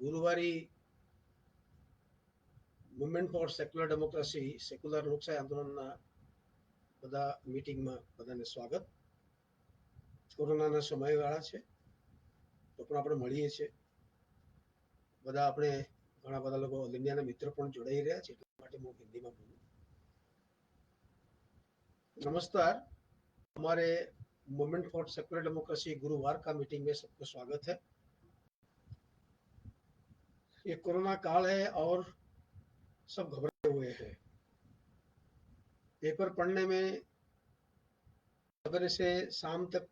ગુરુવારી movement for secular democracy secular લોકશાહી આંદોલનના બધા મીટિંગમાં બધાને સ્વાગત. કોરોનાના સમયગાળા છે તો પણ આપણે મળીએ છીએ બધા. આપણે ઘણા બધા લોકો ઓલ ઇન્ડિયાના મિત્ર પણ જોડાઈ રહ્યા છે, એટલા માટે હું હિન્દીમાં બોલું. नमस्कार. हमारे मूवमेंट फॉर सेक्युलर डेमोक्रेसी गुरुवार का मीटिंग में सबको स्वागत है. ये कोरोना काल है और सब घबराए हुए हैं. पेपर पढ़ने में सवेरे से शाम तक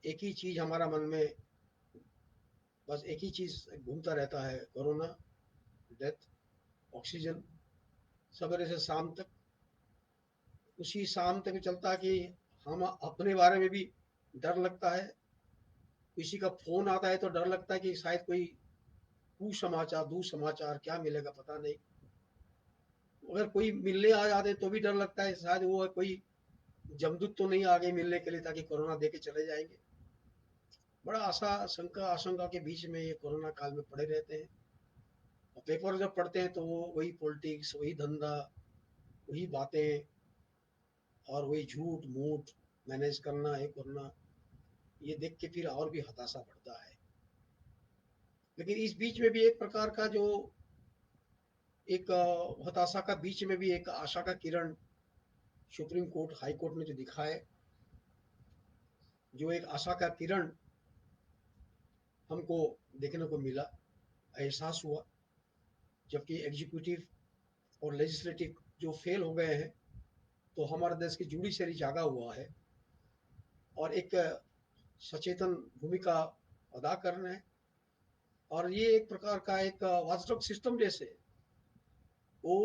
एक ही चीज हमारा मन में, बस एक ही चीज घूमता रहता है, कोरोना, डेथ, ऑक्सीजन. सवेरे से शाम तक उसी शाम तक चलता कि हम अपने बारे में भी डर लगता है. किसी का फोन आता है तो डर लगता है कि शायद कोई कुसमाचार, दुसमाचार क्या मिलेगा पता नहीं. अगर कोई मिलने आ जाते तो भी डर लगता है शायद वो कोई जमदूत तो नहीं आ गए मिलने के लिए ताकि कोरोना दे के चले जाएंगे. बड़ा आशंका के बीच में ये कोरोना काल में पड़े रहते हैं. और पेपर जब पढ़ते हैं तो वो वही पॉलिटिक्स, वही धंधा, वही बातें और वही झूठ मूठ मैनेज करना है करना, ये देख के फिर और भी हताशा बढ़ता है. लेकिन इस बीच में भी एक प्रकार का जो एक हताशा का बीच में भी एक आशा का किरण सुप्रीम कोर्ट, हाई कोर्ट ने जो दिखा है, जो एक आशा का किरण हमको देखने को मिला, एहसास हुआ. जबकि एग्जीक्यूटिव और लेजिस्लेटिव जो फेल हो गए हैं तो हमारे देश की जुडिशरी जागा हुआ है और एक सचेतन भूमिका अदा कर रहे हैं. और ये एक प्रकार का एक वॉचडॉग सिस्टम जैसे वो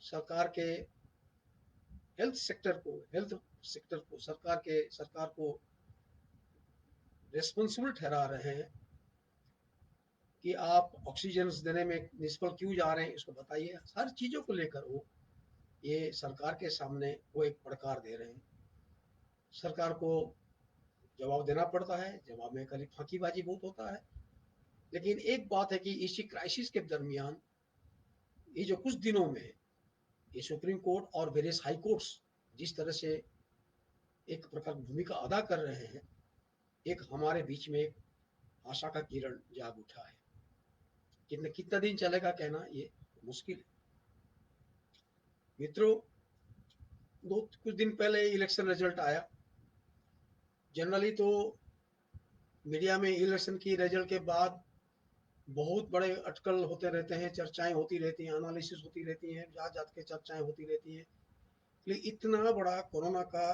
सरकार के हेल्थ सेक्टर को सरकार को रेस्पॉन्सिबल ठहरा रहे हैं कि आप ऑक्सीजन देने में निष्फल क्यों जा रहे हैं, इसको बताइए. हर चीजों को लेकर वो ये सरकार के सामने वो एक पड़कार दे रहे हैं. सरकार को जवाब देना पड़ता है, जवाब में कभी फांकीबाजी बहुत होता है. लेकिन एक बात है कि इसी क्राइसिस के दरमियान ये जो कुछ दिनों में ये सुप्रीम कोर्ट और वेरियस हाई कोर्ट्स जिस तरह से एक प्रकार भूमिका अदा कर रहे हैं, एक हमारे बीच में एक आशा का किरण जाग उठा है. कितना दिन चलेगा कहना ये मुश्किल है. मित्रों, कुछ दिन पहले इलेक्शन रिजल्ट आया. जनरली तो मीडिया में इलेक्शन की रिजल्ट के बाद बहुत बड़े अटकल होते रहते हैं, चर्चाएं होती रहती हैं, एनालिसिस होती रहती हैं, जात जात के चर्चाएं होती रहती हैं. लेकिन इतना बड़ा कोरोना का,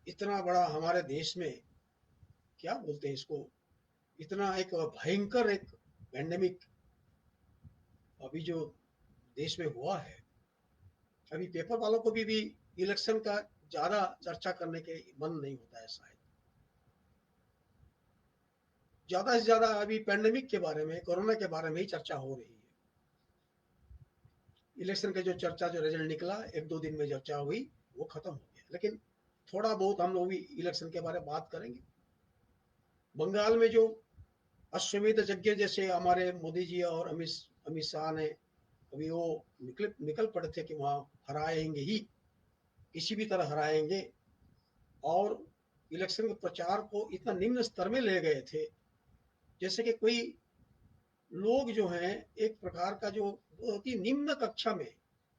इतना बड़ा हमारे देश में क्या बोलते हैं इसको, इतना एक भयंकर एक पैंडेमिक अभी जो देश में हुआ है, अभी पेपर वालों को भी इलेक्शन का ज्यादा चर्चा करने के मन नहीं होता है. शायद ज्यादा से ज्यादा अभी पैंडेमिक के बारे में, कोरोना के बारे में ही चर्चा हो रही है. इलेक्शन के जो चर्चा, जो रिजल्ट निकला, एक दो दिन में चर्चा हुई, वो खत्म हो गया. लेकिन थोड़ा बहुत हम लोग भी इलेक्शन के बारे में बात करेंगे. बंगाल में जो अश्वमेध यज्ञ जैसे हमारे मोदी जी और अमित शाह ने अभी वो निकल पड़े थे कि वहां हराएंगे ही, किसी भी तरह हराएंगे, और इलेक्शन के प्रचार को इतना निम्न स्तर में ले गए थे जैसे कि कोई लोग जो हैं एक प्रकार का जो बहुत ही निम्न कक्षा में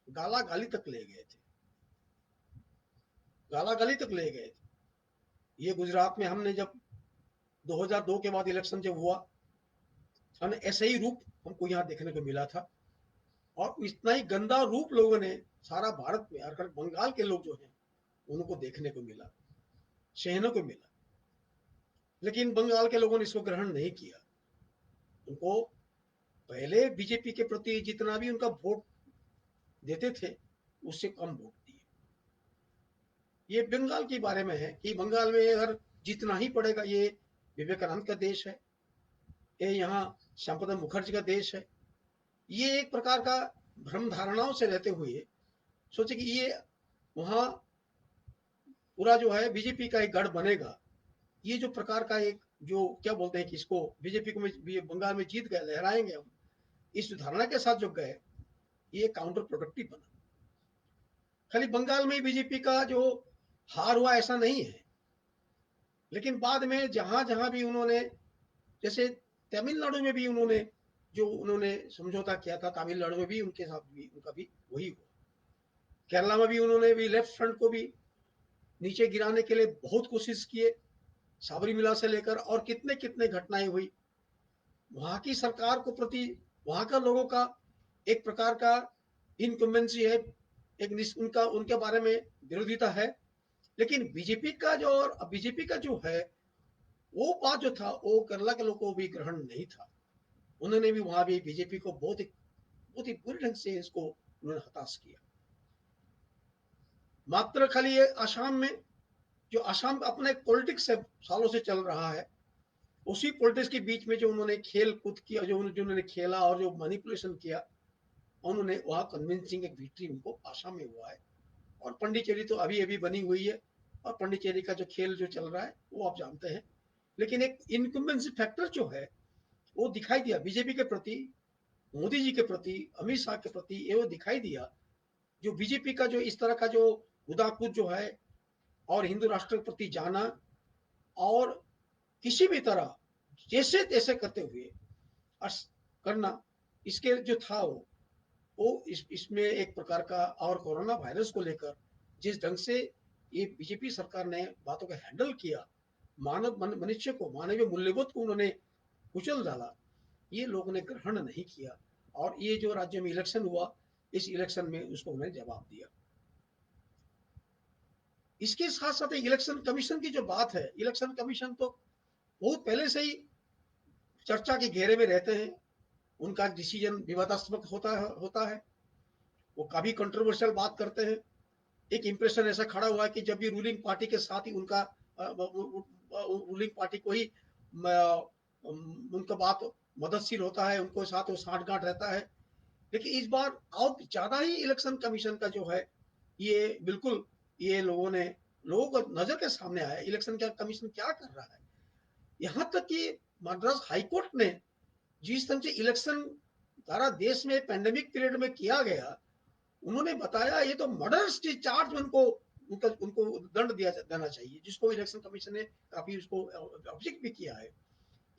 गाला गाली तक ले गए थे, गाला गाली तक ले गए थे. ये गुजरात में हमने जब 2002 के बाद इलेक्शन जब हुआ, हमने ऐसा ही रूप हमको यहाँ देखने को मिला था. और इतना ही गंदा रूप लोगों ने सारा भारत में, और बंगाल के लोग जो हैं उनको देखने को मिला, सहने को मिला. लेकिन बंगाल के लोगों ने इसको ग्रहण नहीं किया. उनको पहले बीजेपी के प्रति जितना भी उनका वोट देते थे उससे कम वोट दिए. ये बंगाल के बारे में है कि बंगाल में अगर जितना ही पड़ेगा, ये विवेकानंद का देश है, ये यहाँ श्यामा मुखर्जी का देश है. ये एक प्रकार का भ्रम धारणाओं से रहते हुए सोचे कि ये वहां पूरा जो है बीजेपी का एक गढ़ बनेगा. ये जो प्रकार का एक जो क्या बोलते हैं कि इसको बीजेपी को बंगाल में जीत गए, लहराएंगे हम, इस धारणा के साथ जो गए, ये काउंटर प्रोडक्टिव बना। खाली बंगाल में बीजेपी का जो हार हुआ ऐसा नहीं है, लेकिन बाद में जहां जहां भी उन्होंने, जैसे तमिलनाडु में भी उन्होंने समझौता किया था, तमिलनाडु में भी उनके साथ भी उनका भी वही हुआ। केरला में भी उन्होंने भी लेफ्ट फ्रंट को भी नीचे गिराने के लिए बहुत कोशिश किए, साबरीमाला से लेकर, और कितने कितने घटनाएं हुई। वहां की सरकार को प्रति वहां का लोगों का एक प्रकार का इनकम्बेंसी है, एक उनका उनके बारे में विरोधिता है। लेकिन बीजेपी का जो है वो बात जो था, वो केरला के लोगों को भी ग्रहण नहीं था। उन्होंने भी वहां भी बीजेपी को बहुत ही बुरी ढंग से इसको उन्होंने हताश किया। मात्र खाली ये आसाम में, जो आसाम अपना एक पॉलिटिक्स है, सालों से चल रहा है, उसी पॉलिटिक्स के बीच में जो उन्होंने खेल कूद किया, जो उन्होंने खेला और जो मैनिपुलेशन किया, उन्होंने वहां कन्विंसिंग एक विक्ट्री उनको आसाम में हुआ है। और पंडिचेरी तो अभी अभी बनी हुई है, और पंडिचेरी का जो खेल जो चल रहा है वो आप जानते हैं। लेकिन एक इनकम्बेंसी फैक्टर जो है वो दिखाई दिया बीजेपी के प्रति, मोदी जी के प्रति, अमित शाह के प्रति, ये वो दिखाई दिया। जो बीजेपी का जो इस तरह का जो खुदाकूद जो है, और हिंदू राष्ट्र के प्रति जाना, और किसी भी तरह जैसे तैसे करते हुए करना, इसके जो था वो इसमें एक प्रकार का, और कोरोना वायरस को लेकर जिस ढंग से ये बीजेपी सरकार ने बातों को हैंडल किया, मनुष्य को, मानवीय मूल्यबोध को उन्होंने कुचल डाला, ये लोगों ने ग्रहण नहीं किया। और ये जो राज्य में इलेक्शन हुआ, इस इलेक्शन में उसको उन्होंने जवाब दिया। इसके साथ साथ इलेक्शन कमीशन की जो बात है, इलेक्शन कमीशन तो बहुत पहले से ही चर्चा के घेरे में रहते हैं। उनका डिसीजन विवादास्पद होता है, वो काफी कंट्रोवर्शियल बात करते हैं। एक इंप्रेशन ऐसा खड़ा हुआ है कि जब भी रूलिंग पार्टी के साथ ही उनका रूलिंग पार्टी को ही उनका बात मददशील होता है, उनको साथ वो साठगांठ रहता है। लेकिन इस बार और ज्यादा ही इलेक्शन कमीशन का जो है, ये बिल्कुल, ये लोगों को नजर के सामने आया इलेक्शन का कमीशन क्या कर रहा है। यहाँ तक कि मद्रास हाईकोर्ट ने जिस तरह से इलेक्शन सारा देश में पेंडेमिक पीरियड में किया गया, उन्होंने बताया ये तो मर्डर चार्ज में उनको दंड देना चाहिए, जिसको इलेक्शन कमीशन ने काफी उसको ऑब्जेक्ट भी किया है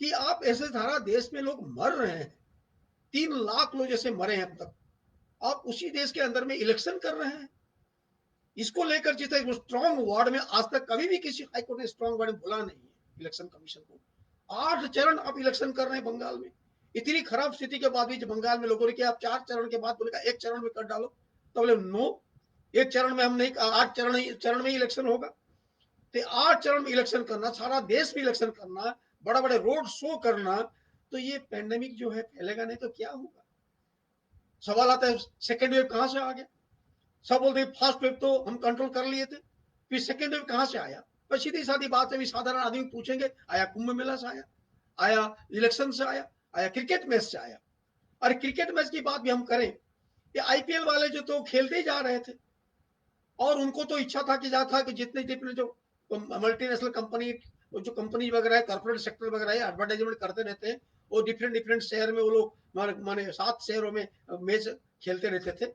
कि आप ऐसे धारा देश में लोग मर रहे हैं, 3 लाख लोग जैसे मरे हैं अब तक, आप उसी देश के अंदर में इलेक्शन कर रहे हैं। इसको लेकर जितना स्ट्रॉन्ग वर्ड में आज तक कभी भी किसी हाईकोर्ट ने स्ट्रॉन्ग वर्ड में बोला नहीं है इलेक्शन कमीशन को। 8 चरण आप इलेक्शन कर रहे हैं बंगाल में, इतनी खराब स्थिति के बाद भी बंगाल में लोगों ने किया, आप 4 चरण के बाद बोलेगा 1 चरण में कर डालो, तो बोले नो, 1 चरण में हम नहीं, 8 चरण में इलेक्शन होगा। तो 8 चरण में इलेक्शन करना, सारा देश में इलेक्शन करना, बड़ा बड़े रोड शो करना, तो ये पेंडेमिक जो है फैलेगा नहीं तो क्या होगा। सवाल आता है सेकेंड वेव कहां से आ गया। सब बोलते फर्स्ट वेव तो हम कंट्रोल कर लिए थे, फिर सेकेंड वेव कहां से आया। पर सीधी साधी बात है, साधारण आदमी पूछेंगे, आया कुंभ मेला से आया, आया इलेक्शन से आया, आया क्रिकेट मैच से आया। और क्रिकेट मैच की बात भी हम करें, ये आईपीएल वाले जो तो खेलते ही जा रहे थे, और उनको तो इच्छा था कि जितने जितने जो मल्टीनेशनल कंपनी, जो कंपनी वगैरह है, कॉर्पोरेट सेक्टर वगैरह एडवर्टाइजमेंट करते रहते हैं, वो डिफरेंट डिफरेंट शहर में वो लोग माने 7 शहरों में मैच खेलते रहते थे,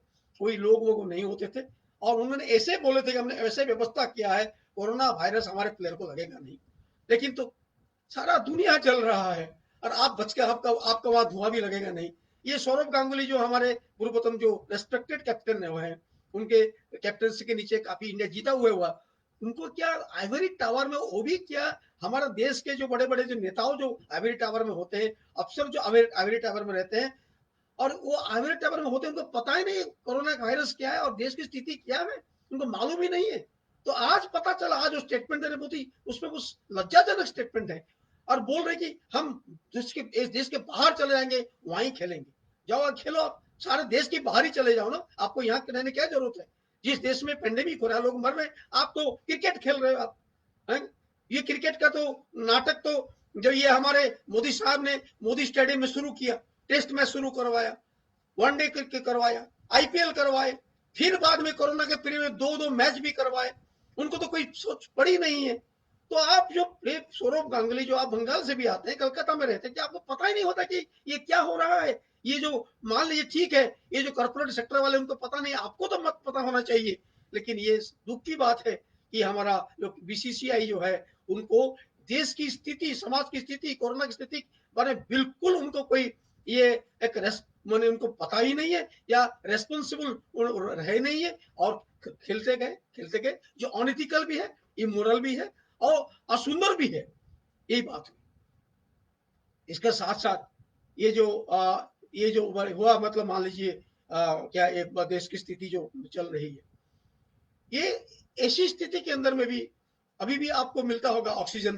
कोई लोग वो नहीं होते थे। और उन्होंने ऐसे बोले थे कि हमने ऐसे व्यवस्था किया है, कोरोना वायरस हमारे प्लेयर को लगेगा नहीं। लेकिन तो सारा दुनिया चल रहा है, और आप बच के आपका वहां धुआं भी लगेगा नहीं। ये सौरभ गांगुली जो हमारे पूर्वतम जो रेस्पेक्टेड कैप्टन है, उनके कैप्टनसी के नीचे काफी इंडिया जीता हुआ, उनको क्या आइवरी टावर में, वो भी क्या हमारा देश के जो बड़े बड़े जो नेताओं जो आइवरी टावर में होते हैं, अफसर जो आइवरी टावर में रहते हैं, और वो आइवरी टावर में होते हैं, उनको पता ही नहीं कोरोना वायरस क्या है और देश की स्थिति क्या है, उनको मालूम ही नहीं है। तो आज पता चला, आज जो स्टेटमेंट दे रहे बहुत ही उसमें कुछ लज्जाजनक स्टेटमेंट है, और बोल रहे कि हम देश के बाहर चले जाएंगे, वहीं खेलेंगे। जाओ खेलो, आप सारे देश के बाहर ही चले जाओ ना, आपको यहाँ रहने क्या जरूरत है। जिस देश में पेंडेमिक हो रहा है, लोग मर रहे हैं, आप तो क्रिकेट खेल रहे हो आप है? ये क्रिकेट का तो नाटक तो जो ये हमारे मोदी साहब ने मोदी स्टेडियम में शुरू किया, टेस्ट मैच शुरू करवाया, वनडे क्रिकेट करवाया, आईपीएल करवाए, फिर बाद में कोरोना के पीरियड में 2-2 मैच भी करवाए, उनको तो कोई सोच पड़ी नहीं है। तो आप जो सौरभ गांगुली, जो आप बंगाल से भी आते हैं, कलकत्ता में रहते हैं, क्या आपको पता ही नहीं होता कि ये क्या हो रहा है? ये जो मान लीजिए ठीक है, ये जो कॉर्पोरेट सेक्टर वाले उनको पता नहीं, आपको तो मत पता होना चाहिए। लेकिन ये दुख की बात है कि हमारा जो बीसीसीआई जो है, उनको देश की स्थिति, समाज की स्थिति, कोरोना की स्थिति बारे बिल्कुल उनको कोई ये एक मैंने उनको पता ही नहीं है, या रेस्पॉन्सिबल रहे नहीं है, और खेलते गए जो अनइथिकल भी है, इमोरल भी है, और असुंदर भी है। यही बात है। इसके साथ साथ ये जो हुआ, मतलब मान लीजिए क्या एक देश की स्थिति जो चल रही है, ये ऐसी स्थिति के अंदर में भी अभी भी आपको मिलता होगा ऑक्सीजन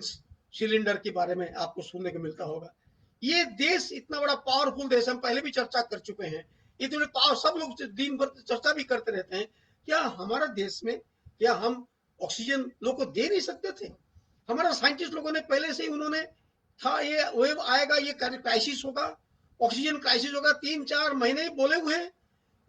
सिलेंडर के बारे में आपको सुनने को मिलता होगा। ये देश इतना बड़ा पावरफुल देश, हम पहले भी चर्चा कर चुके हैं, इतने पावर, सब लोग दिन भर चर्चा भी करते रहते हैं। क्या हमारा देश में, क्या हम ऑक्सीजन लोग को दे नहीं सकते थे? हमारा साइंटिस्ट लोगों ने पहले से ही, उन्होंने था ये वेव आएगा, ये क्राइसिस होगा, ऑक्सीजन क्राइसिस होगा, 3-4 महीने बोले हुए हैं।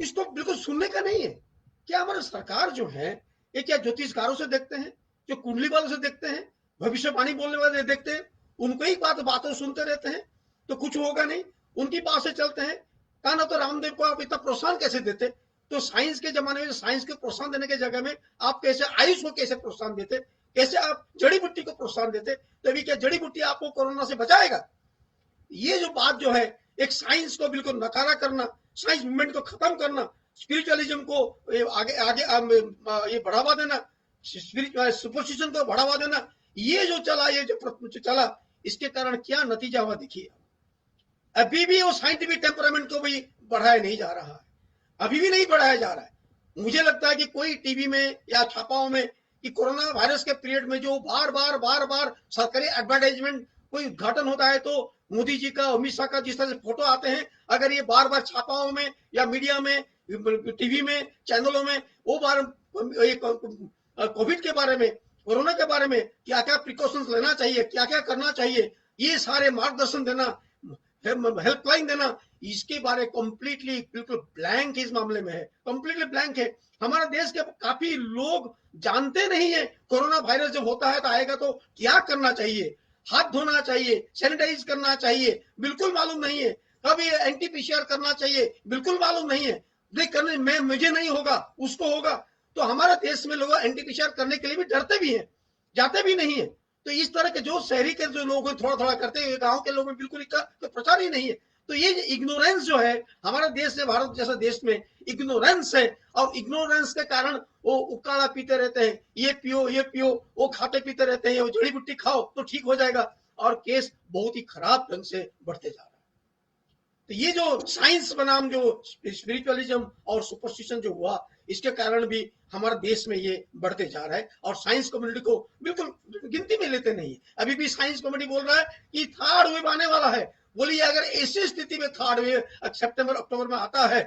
इसको बिल्कुल सुनने का नहीं है। क्या हमारी सरकार जो है, ये क्या ज्योतिषकारों से देखते हैं, जो कुंडली वालों से देखते हैं, भविष्यवाणी बोलने वाले देखते हैं, उनको ही बातें सुनते रहते हैं, तो कुछ होगा नहीं, उनकी बात से चलते हैं। कहा तो रामदेव को आप इतना प्रोत्साहन कैसे देते? तो साइंस के जमाने में साइंस को प्रोत्साहन देने के जगह में आप कैसे आयुष को कैसे प्रोत्साहन देते, कैसे आप जड़ी बूटी को प्रोत्साहन देते? तभी क्या जड़ी बूटी आपको कोरोना से बचाएगा? ये जो बात जो है, एक साइंस को बिल्कुल नकारा करना, साइंस मूवमेंट को खत्म करना, स्पिरिचुअलिज्म को आगे आगे ये बढ़ावा देना, सुपरस्टिशन को बढ़ावा देना, ये जो चला, ये जो चला, इसके कारण क्या नतीजा हुआ देखिए। अभी भी वो साइंटिफिक टेम्परामेंट को भी बढ़ाया नहीं जा रहा है, अभी भी नहीं बढ़ाया जा रहा है। मुझे लगता है कि कोई टीवी में या छापाओं में कि कोरोना वायरस के पीरियड में जो बार बार सरकारी एडवर्टाइजमेंट, कोई उद्घाटन होता है तो मोदी जी का, अमित शाह का जिस तरह से फोटो आते हैं, अगर ये बार बार छापाओं में या मीडिया में, टीवी में, चैनलों में वो बार कोविड के बारे में, कोरोना के बारे में क्या क्या प्रिकॉशंस लेना चाहिए, क्या क्या करना चाहिए, ये सारे मार्गदर्शन देना, हेल्पलाइन देना, इसके बारे कंप्लीटली बिल्कुल ब्लैंक इस मामले में है, कंप्लीटली ब्लैंक है। हमारे देश के काफी लोग जानते नहीं है कोरोना वायरस जब होता है तो आएगा तो क्या करना चाहिए, हाथ धोना चाहिए, सैनिटाइज करना चाहिए, बिल्कुल मालूम नहीं है। कब ये एंटी पीसीआर करना चाहिए, बिल्कुल मालूम नहीं है। करने में मुझे नहीं होगा, उसको होगा। तो हमारे देश में लोग एंटी पीसीआर करने के लिए भी डरते भी हैं, जाते भी नहीं है। तो इस तरह के जो शहरी के जो लोग थोड़ा थोड़ा करते हैं, गांव के लोग में बिल्कुल इसका तो प्रचार ही नहीं है। तो ये इग्नोरेंस जो है हमारे देश से, भारत जैसे देश में इग्नोरेंस है, और इग्नोरेंस के कारण वो उकाड़ा पीते रहते हैं, ये पियो, वो खाते पीते रहते हैं, वो जड़ी बूटी खाओ तो ठीक हो जाएगा, और केस बहुत ही खराब ढंग से बढ़ते जा रहा है। तो ये जो साइंस बनाम जो स्पिरिचुअलिज्म और सुपरस्टिशन जो हुआ, इसके कारण भी हमारे देश में ये बढ़ते जा रहा है, और साइंस कम्युनिटी को बिल्कुल गिनती में लेते नहीं। अभी भी साइंस कम्युनिटी बोल रहा है कि थर्ड वेव आने वाला है। बोलिए अगर ऐसी स्थिति में थर्ड वेव सितंबर अक्टूबर में आता है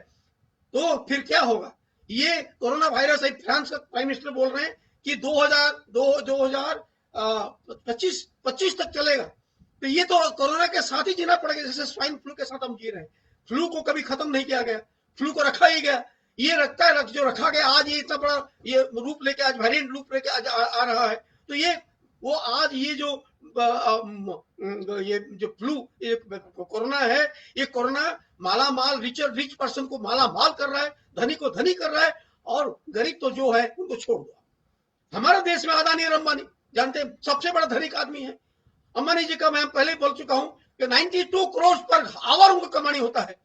तो फिर क्या होगा? ये कोरोना वायरस, फ्रांस का प्राइम मिनिस्टर बोल रहे हैं कि 2025 तक चलेगा। तो ये तो कोरोना के साथ ही जीना पड़ेगा, जैसे स्वाइन फ्लू के साथ हम जी रहे हैं। फ्लू को कभी खत्म नहीं किया गया, फ्लू को रखा ही गया, ये रखता है, जो रखा गया, आज ये इतना बड़ा ये रूप लेके, आज वेरिएंट रूप लेके आज आ रहा है। तो ये वो आज ये जो फ्लू, ये कोरोना है, ये कोरोना माला माल, रिच पर्सन को माला माल कर रहा है, धनी को धनी कर रहा है, और गरीब तो जो है उनको छोड़ दो। हमारे देश में अदानी और अंबानी, जानते हैं, सबसे बड़ा धनिक आदमी है। अंबानी जी का मैं पहले बोल चुका हूं कि 92 करोड़ पर आवर उनको कमानी होता है,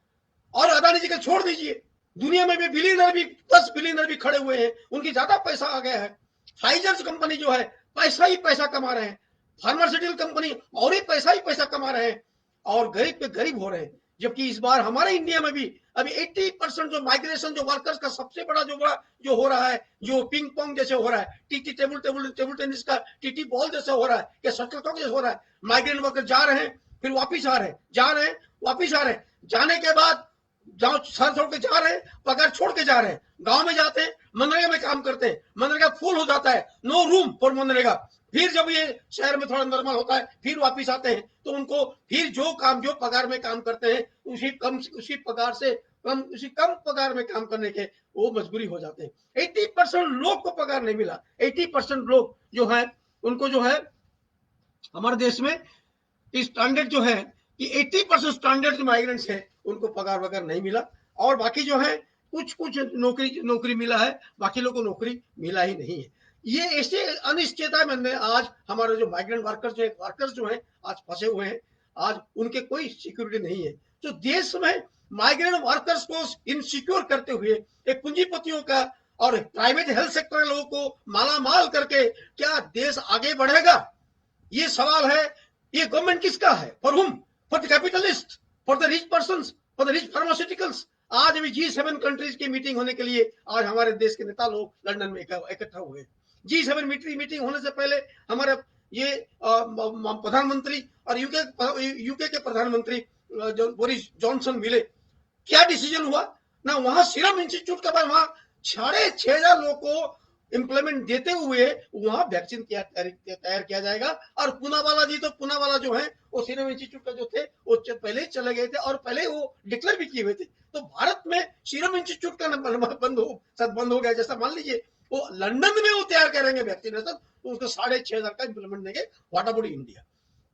और अदानी जी का छोड़ दीजिए, दुनिया में भी बिलियनर भी 10 बिलियनर भी खड़े हुए हैं, उनकी ज्यादा पैसा आ गया है। फाइजर कंपनी जो है पैसा ही पैसा कमा रहे हैं, फार्मास्यूटिकल कंपनी और ही पैसा कमा रहे हैं, और गरीब पे गरीब हो रहे हैं। जबकि इस बार हमारे इंडिया में भी अभी 80% जो माइग्रेशन, जो वर्कर्स का सबसे बड़ा जो हो रहा है, जो पिंग पोंग जैसे हो रहा है, टेबल टेनिस का टीटी बॉल जैसे हो रहा है, या शटलकॉक जैसे हो रहा है, माइग्रेंट वर्कर जा रहे हैं, फिर वापिस आ रहे हैं, जा रहे हैं, वापिस आ रहे हैं, जाने के बाद जहां सर छोड़ के जा रहे हैं, पगार छोड़ के जा रहे हैं, गांव में जाते हैं, मनरेगा में काम करते हैं, मनरेगा फुल हो जाता है, नो रूम फॉर मनरेगा। फिर जब ये शहर में थोड़ा नॉर्मल होता है, फिर वापिस आते हैं, तो उनको फिर जो पगार में काम करते हैं, उसी पगार से कम, उसी कम पगार में काम करने के वो मजबूरी हो जाते हैं। 80% लोग को पगार नहीं मिला, 80% लोग जो है उनको जो है हमारे देश में स्टैंडर्ड जो है कि 80% स्टैंडर्ड जो माइग्रेंट्स है उनको पगार वगैरह नहीं मिला, और बाकी जो है कुछ कुछ नौकरी मिला है, बाकी लोगों को नौकरी मिला ही नहीं है। ये ऐसे अनिश्चितता में आज हमारे जो माइग्रेंट वर्कर्स जो है आज फंसे हुए हैं, आज उनके कोई सिक्योरिटी नहीं है। तो देश में माइग्रेंट वर्कर्स को इनसिक्योर करते हुए एक पूंजीपतियों का और प्राइवेट हेल्थ सेक्टर के लोगों को मालामाल करके क्या देश आगे बढ़ेगा, ये सवाल है। ये गवर्नमेंट किसका है? फॉर हुम? For the capitalist, for the rich persons, for the rich pharmaceuticals. आज अभी G7 कंट्रीज की मीटिंग होने के लिए आज हमारे देश के नेता लोग लंदन में इकट्ठा हुए। G7 मीटिंग होने से पहले हमारे ये प्रधानमंत्री और यूके के प्रधानमंत्री जो बोरिस जॉनसन मिले, क्या डिसीजन हुआ ना? वहां सीरम इंस्टीट्यूट का वहां 6,500 लोगों को इंप्लीमेंट देते हुए वहां वैक्सीन तैयार किया जाएगा। और पूनावाला जो है वो सीरम इंस्टीट्यूट का जो थे वो पहले चले गए थे और पहले वो डिक्लेयर भी किए हुए थे। तो भारत में सीरम इंस्टीट्यूट का बंद हो गया। जैसा मान लीजिए वो लंदन में वो तैयार करेंगे वैक्सीनेशन, तो उसको 6,500 का इंप्लीमेंट देंगे। What about India?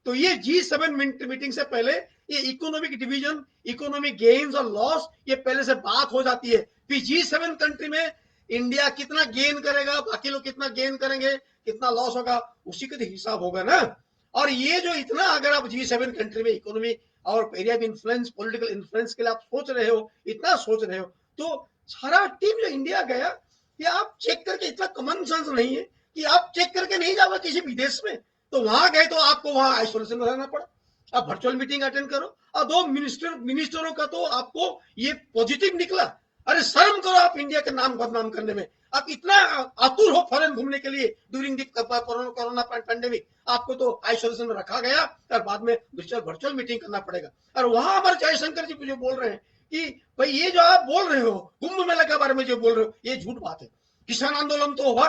तो ये G7 मीटिंग से पहले ये इकोनॉमिक डिवीजन, इकोनॉमिक गेन्स और लॉस ये पहले से बात हो जाती है। फिर G7 कंट्री में इंडिया कितना गेन करेगा, बाकी लोग कितना गेन करेंगे, कितना लॉस होगा, उसी का हिसाब होगा ना। और ये जो इतना अगर आप G7 कंट्री में इकोनॉमी और area of influence, political influence के लिए आप सोच रहे हो, इतना सोच रहे हो, तो सारा टीम जो इंडिया गया, ये आप चेक करके, इतना कॉमन सेंस नहीं है कि आप चेक करके नहीं जाओगे किसी विदेश में। तो वहां गए तो आपको वहां आइसोलेशन में रहना पड़ा। आप वर्चुअल मीटिंग अटेंड करो और 2 मिनिस्टरों का तो आपको ये पॉजिटिव निकला। अरे शर्म करो आप इंडिया के नाम बदनाम करने में। आप इतना आतुर हो फॉरेन घूमने के लिए ड्यूरिंग कोरोना पैंडेमिक, आपको तो आइसोलेशन में रखा गया और बाद में वर्चुअल मीटिंग करना पड़ेगा। और वहां हमारे जयशंकर जी जो बोल रहे हैं कि भाई ये जो आप बोल रहे हो कुंभ मेला के बारे में जो बोल रहे हो ये झूठ बात है। किसान आंदोलन तो हुआ,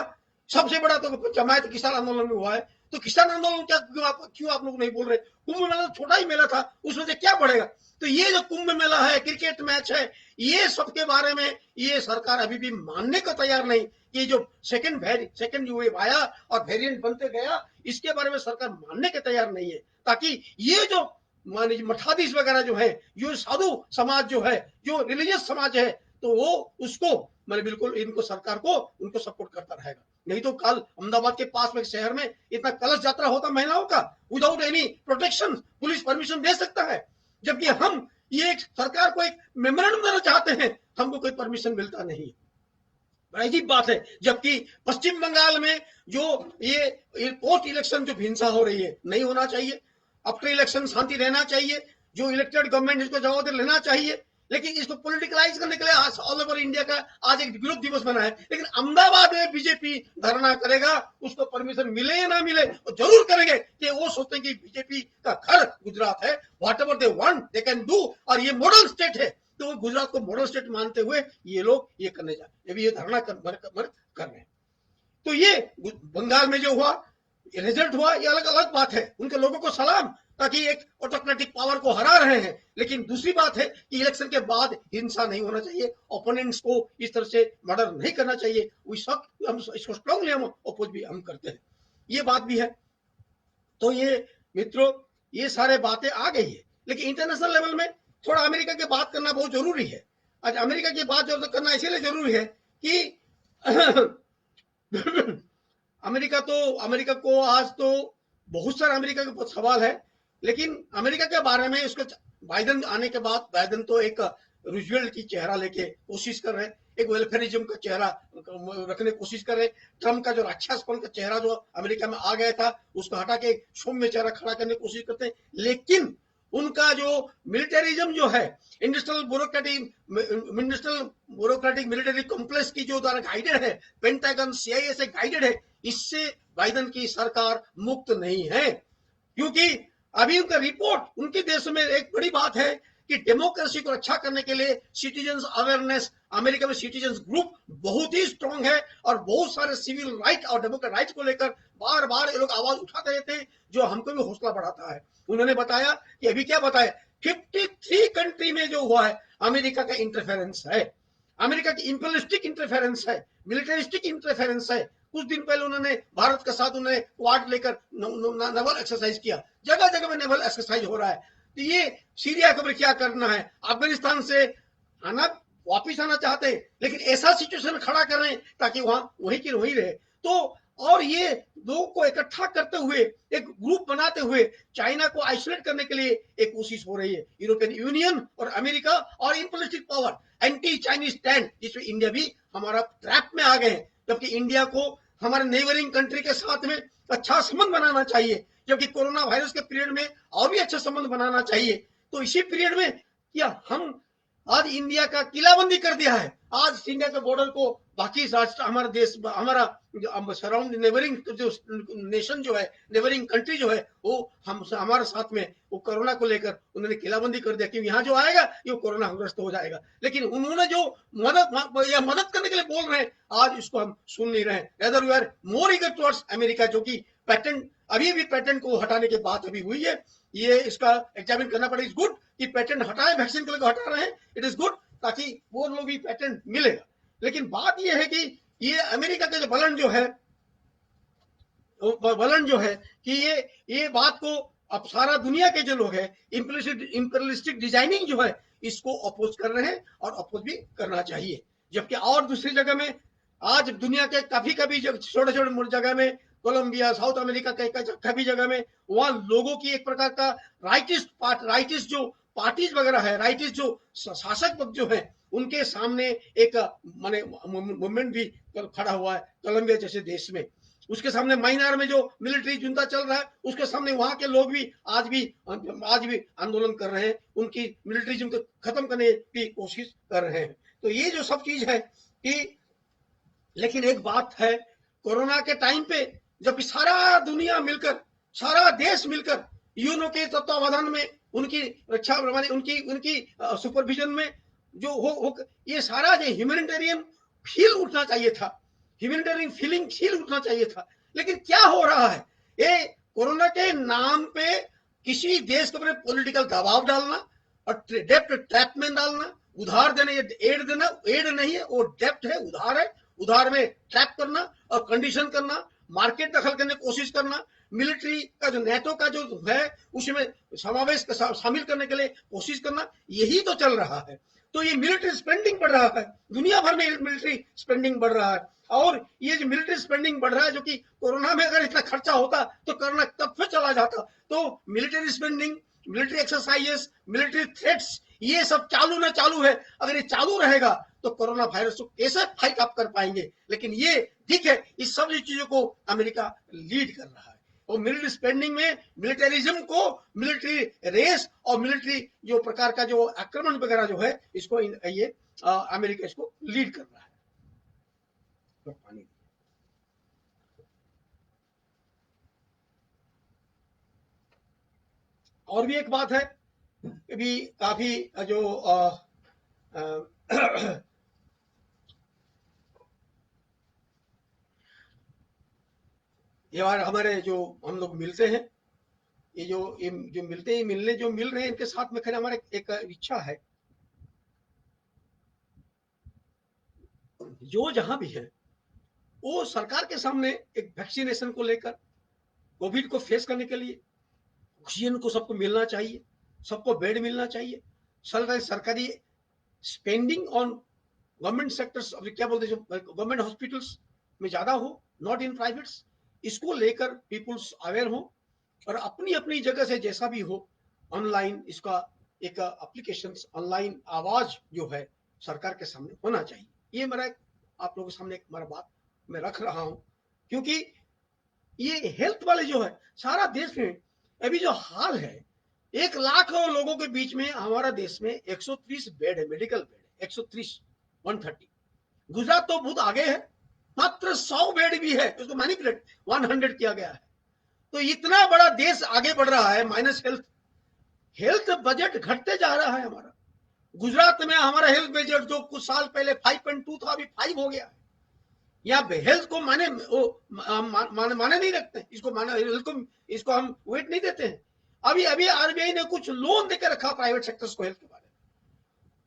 सबसे बड़ा तो जमायत किसान आंदोलन में हुआ है। तो किसान आंदोलन क्यों आप लोग नहीं बोल रहे? कुंभ मेला तो छोटा ही मेला था, उसमें से क्या बढ़ेगा? तो ये जो कुंभ मेला है, क्रिकेट मैच है, ये सबके बारे में ये सरकार अभी भी मानने को तैयार नहीं कि जो सेकंड वेव आया और वेरिएंट बनते गया, इसके बारे में सरकार मानने के तैयार नहीं है। ताकि ये जो मठाधीश वगैरह जो है, जो साधु समाज जो है, जो रिलीजियस समाज है, तो वो उसको मैंने बिल्कुल इनको सरकार को उनको सपोर्ट करता रहेगा। नहीं तो कल अहमदाबाद के पास में शहर में इतना कलश यात्रा होता महिलाओं का, without any protection, police permission दे सकता है। जबकि हम ये एक सरकार को एक मेमोरेंडम देना चाहते हैं, हमको कोई परमिशन मिलता नहीं। बड़ी अजीब बात है। जबकि पश्चिम बंगाल में जो ये पोस्ट इलेक्शन जो हिंसा हो रही है, नहीं होना चाहिए। आफ्टर इलेक्शन शांति रहना चाहिए, जो इलेक्टेड गवर्नमेंट इसको जवाब लेना चाहिए। लेकिन इसको पॉलिटिकलाइज करने के लिए ऑल ओवर इंडिया का आज एक विरोध दिवस बना है। लेकिन अहमदाबाद में बीजेपी धरना करेगा, उसको परमिशन मिले या ना मिले वो जरूर करेंगे कि वो सोचते हैं कि बीजेपी का घर गुजरात है, what ever they want they can do, और ये मॉडल स्टेट है। तो वो गुजरात को मॉडल स्टेट मानते हुए ये लोग ये करने जाए, ये धरना कर रहे हैं। तो ये बंगाल में जो हुआ रिजल्ट हुआ, ये अलग अलग बात है, उनके लोगों को सलाम, ताकि एक ऑटोक्रेटिक पावर को हरा रहे हैं। लेकिन दूसरी बात है कि इलेक्शन के बाद हिंसा नहीं होना चाहिए, ओपोनेंट्स को इस तरह से मर्डर नहीं करना चाहिए। हम इसको स्ट्रांगली हम अपोज भी हम करते हैं, ये बात भी है। तो ये मित्रों ये सारे बातें आ गई है। लेकिन इंटरनेशनल लेवल में थोड़ा अमेरिका की बात करना बहुत जरूरी है। आज अमेरिका की बात जो करना इसीलिए जरूरी है कि अमेरिका को आज तो बहुत सारा अमेरिका के बहुत सवाल है। लेकिन अमेरिका के बारे में उसको बाइडेन आने के बाद, बाइडेन तो एक रूजवेल्ट की चेहरा लेके कोशिश कर रहे, एक वेलफेयरिज्म का चेहरा रखने की कोशिश कर रहे। ट्रम्प का जो राक्षसपन का चेहरा जो अमेरिका में आ गया था उसको हटा के सौम्य चेहरा खड़ा करने की कोशिश करते हैं। लेकिन उनका जो मिलिटरिज्म जो है, इंडस्ट्रियल ब्यूरोक्रेटिक मिलिटरी कॉम्प्लेक्स की जो द्वारा गाइडेड है, पेंटागन CIA से गाइडेड है, इससे बाइडेन की सरकार मुक्त नहीं है। क्योंकि अभी उनका रिपोर्ट, उनके देश में एक बड़ी बात है कि डेमोक्रेसी को रक्षा करने के लिए सिटीजन्स अवेयरनेस, अमेरिका में सिटीजन्स ग्रुप बहुत ही स्ट्रांग है और बहुत सारे सिविल राइट और डेमोक्रेटिक राइट को लेकर बार बार ये लोग आवाज उठाते रहते हैं, जो हमको भी हौसला बढ़ाता है। उन्होंने बताया कि अभी क्या बताया, 53 कंट्री में जो हुआ है अमेरिका का इंटरफेरेंस है, अमेरिका की इंपीरियलिस्टिक इंटरफेरेंस है, मिलिटरिस्टिक इंटरफेरेंस है। कुछ दिन पहले उन्होंने भारत के साथ उन्होंने क्वाड लेकर नेवल एक्सरसाइज किया, जगह जगह में नेवल एक्सरसाइज हो रहा है। तो ये सीरिया को क्या करना है, अफगानिस्तान से आना वापिस आना चाहते हैं, लेकिन ऐसा सिचुएशन खड़ा कर रहे हैं ताकि वहां वहीं की वहीं रहे। तो और ये लोगों को इकट्ठा करते हुए एक ग्रुप बनाते हुए चाइना को आइसोलेट करने के लिए एक कोशिश हो रही है यूरोपियन यूनियन और अमेरिका और imperialistic power, anti Chinese stand, जिसमें इंडिया भी हमारा ट्रैप में आ गए हैं। जबकि इंडिया को हमारे नेबरिंग कंट्री के साथ में अच्छा संबंध बनाना चाहिए, जबकि कोरोना वायरस के पीरियड में और भी अच्छा संबंध बनाना चाहिए। तो इसी पीरियड में क्या हम आज इंडिया का किलाबंदी कर दिया है। आज इंडिया के बॉर्डर को बाकी राष्ट्र, हमारा देश, हमारा सराउंड नेबरिंग जो नेशन जो है, नेबरिंग कंट्री जो है, वो हम हमारे साथ में वो कोरोना को लेकर उन्होंने किलाबंदी कर दिया कि यहाँ जो आएगा ये कोरोना ग्रस्त हो जाएगा। लेकिन उन्होंने जो मदद करने के लिए बोल रहे हैं, आज इसको हम सुन नहीं रहे हैं। Rather we are more eager towards America, जो कि पैटेंट अभी भी पैटेंट को हटाने की बात अभी हुई है। ये इसका एग्जामिन करना पड़ेगा। इज गुड कि पैटेंट हटाए, वैक्सीन को लेकर हटा रहे हैं, इट इज गुड, ताकि वो लोग भी पैटेंट मिलेगा। लेकिन बात ये है कि ये अमेरिका का जो बलन जो है कि ये बात को अब सारा दुनिया के जो लोग हैं, इंपीरियलिस्टिक डिजाइनिंग जो है, इसको अपोज कर रहे हैं और अपोज भी करना चाहिए। जबकि और दूसरी जगह में आज दुनिया के काफी छोटे छोटे जगह में, कोलंबिया, साउथ अमेरिका के काफी जगह में, वहां लोगों की एक प्रकार का राइटिस्ट जो पार्टीज वगैरह है, राइटिस्ट जो शासक पक्ष जो है, उनके सामने एक माने मूवमेंट भी खड़ा हुआ है कोलंबिया जैसे देश में। उसके सामने म्यांमार में जो मिलिट्री जुंता चल रहा है, उसके सामने वहां के लोग भी आज भी आंदोलन कर रहे हैं, उनकी मिलिट्रिज्म को खत्म करने की कोशिश कर रहे हैं। तो ये जो सब चीज है कि, लेकिन एक बात है, कोरोना के टाइम पे जब सारा दुनिया मिलकर, सारा देश मिलकर यूएनओ के तत्वावधान में, उनकी रक्षा, उनकी सुपरविजन में जो हो ये सारा जो ह्यूमैनिटेरियन फील उठना चाहिए था, ह्यूमैनिटेरियन फील उठना चाहिए था। लेकिन क्या हो रहा है, ये कोरोना के नाम पे किसी देश के ऊपर पॉलिटिकल दबाव डालना और डेप्ट ट्रैप में डालना, उधार देना, ये एड देना, एड नहीं है, वो डेप्ट है, उधार है, उधार में ट्रैप करना और कंडीशन करना, मार्केट दखल करने की कोशिश करना, मिलिट्री का जो नेटो का जो है उसमें समावेश शामिल करने के लिए कोशिश करना, यही तो चल रहा है। तो ये मिलिट्री स्पेंडिंग बढ़ रहा है, दुनिया भर में मिलिट्री स्पेंडिंग बढ़ रहा है। और ये जो मिलिट्री स्पेंडिंग बढ़ रहा है, जो कि कोरोना में अगर इतना खर्चा होता तो कोरोना कब से चला जाता। तो military spending, military exercises, military threats, ये सब चालू है। अगर ये चालू रहेगा तो कोरोना वायरस को कैसे फाइट अप कर पाएंगे। लेकिन ये ठीक है, इस सब चीजों को अमेरिका लीड कर रहा है। और मिलिट्री स्पेंडिंग में मिलिटरिज्म को, मिलिट्री रेस और मिलिट्री जो प्रकार का जो आक्रमण वगैरह जो है, इसको ये अमेरिका इसको लीड कर रहा है। तो पानी और भी एक बात है, भी काफी जो ये बार हमारे जो हम लोग मिलते हैं, ये जो मिलते ही मिल रहे हैं, इनके साथ में खैर हमारे एक इच्छा है, जो जहां भी है वो सरकार के सामने एक वैक्सीनेशन को लेकर, कोविड को फेस करने के लिए ऑक्सीजन को सबको मिलना चाहिए, सबको बेड मिलना चाहिए, सरकारी स्पेंडिंग ऑन गवर्नमेंट सेक्टर्स, क्या बोलते हैं, गवर्नमेंट हॉस्पिटल्स में ज्यादा हो, नॉट इन प्राइवेट्स। इसको लेकर पीपुल्स अवेयर हो और अपनी अपनी जगह से जैसा भी हो, ऑनलाइन इसका एक एप्लीकेशन, ऑनलाइन आवाज जो है सरकार के सामने होना चाहिए। ये मेरा आप लोगों के सामने एक मेरा बात मैं रख रहा हूं, क्योंकि ये हेल्थ वाले जो है सारा देश में अभी जो हाल है, 1 लाख लोगों के बीच में हमारा देश में 130 बेड है, मेडिकल बेड 130, 130। गुजरात तो बहुत आगे है, मात्र 100 बेड भी है, उसको मैनिपुलेट 100 किया गया है। तो इतना बड़ा देश आगे बढ़ रहा है, माइनस हेल्थ बजट घटते जा रहा है हमारा। गुजरात में हमारा हेल्थ बजट जो कुछ साल पहले 5.2 था, अभी 5 हो गया है। यहाँ हेल्थ को माने नहीं रखते, इसको हेल्थ को, इसको हम वेट नहीं देते हैं। अभी आरबीआई ने कुछ लोन देकर रखा प्राइवेट सेक्टर्स को हेल्थ के बारे में।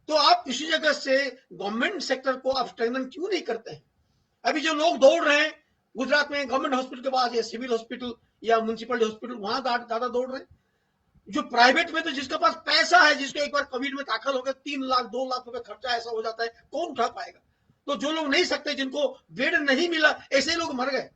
तो आप किसी जगह से गवर्नमेंट सेक्टर को आप स्ट्रेंथन क्यों नहीं करते हैं? अभी जो लोग दौड़ रहे हैं गुजरात में गवर्नमेंट हॉस्पिटल के पास या सिविल हॉस्पिटल या म्यूनसिपल हॉस्पिटल, वहां ज्यादा दौड़ रहे। जो प्राइवेट में तो जिसके पास पैसा है, जिसको एक बार कोविड में दाखिल हो गए 3 लाख 2 लाख रुपए खर्चा ऐसा हो जाता है, कौन उठा पाएगा? तो जो लोग नहीं सकते, जिनको बेड नहीं मिला, ऐसे लोग मर गए।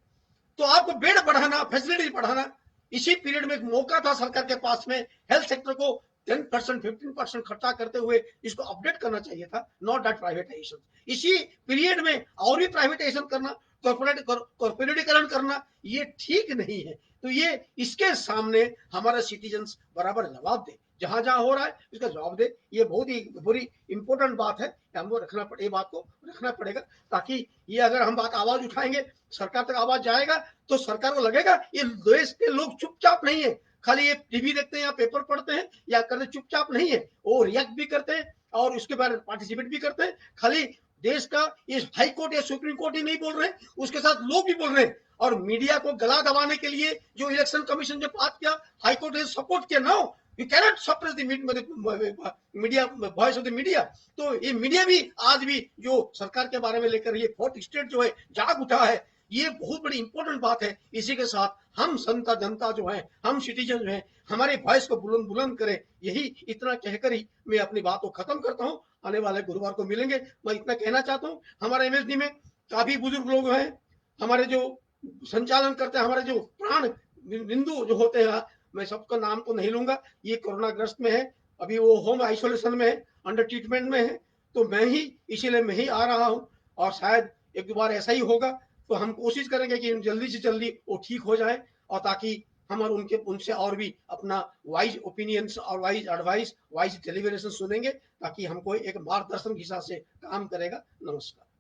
तो आपको बेड बढ़ाना, फैसिलिटी बढ़ाना, इसी पीरियड में एक मौका था सरकार के पास में हेल्थ सेक्टर को 10% 15% खर्चा करते हुए इसको अपडेट करना चाहिए था, नॉट दैट प्राइवेटाइजेशन। इसी पीरियड में और भी प्राइवेटाइजेशन करना, कॉर्पोरेटीकरण करना, ये ठीक नहीं है। तो ये इसके सामने हमारा सिटीजन्स बराबर जवाब दे, जहां जहां हो रहा है इसका जवाब दे। ये बहुत ही बड़ी इंपॉर्टेंट बात है, हमको रखना पड़े, ये बात को रखना पड़ेगा, ताकि ये अगर हम बात आवाज उठाएंगे, सरकार तक आवाज जाएगा, तो सरकार को लगेगा ये देश के लोग चुपचाप नहीं है, खाली ये टीवी देखते हैं या पेपर पढ़ते हैं या करते, चुपचाप नहीं है, वो रिएक्ट भी करते हैं और उसके बारे में पार्टिसिपेट भी करते हैं। खाली देश का ये हाई कोर्ट या सुप्रीम कोर्ट ही नहीं बोल रहे, उसके साथ लोग भी बोल रहे हैं। और मीडिया को गला दबाने के लिए जो इलेक्शन कमीशन ने बात किया, हाई कोर्ट ने सपोर्ट किया। No, you cannot suppress the media, voice of the media. तो ये मीडिया भी आज भी जो सरकार के बारे में लेकर ये फोर्थ स्टेट जो है जाग उठा है, ये बहुत बड़ी इंपॉर्टेंट बात है। इसी के साथ हम संता जनता जो है, हम सिटीजन जो है, हमारे वॉइस को बुलंद बुलंद करें, यही इतना कहकर ही मैं अपनी बात को खत्म करता हूँ। आने वाले गुरुवार को मिलेंगे। मैं इतना कहना चाहता हूँ, हमारे एमएसडी में काफी बुजुर्ग लोग हैं, हमारे जो संचालन करते हैं, हमारे जो प्राण बिंदु जो होते हैं, मैं सबका नाम तो नहीं लूंगा, ये कोरोना ग्रस्त में है, अभी वो होम आइसोलेशन में है, अंडर ट्रीटमेंट में है। तो मैं ही, इसीलिए मैं ही आ रहा हूँ, और शायद एक दो बार ऐसा ही होगा। तो हम कोशिश करेंगे कि जल्दी से जल्दी वो ठीक हो जाए, और ताकि हम और उनसे और भी अपना वाइज ओपिनियंस और वाइज एडवाइस, वाइज डिलीवरेशन सुनेंगे, ताकि हमको एक मार्गदर्शन के हिसाब से काम करेगा। नमस्कार।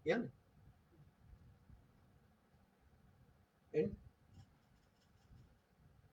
या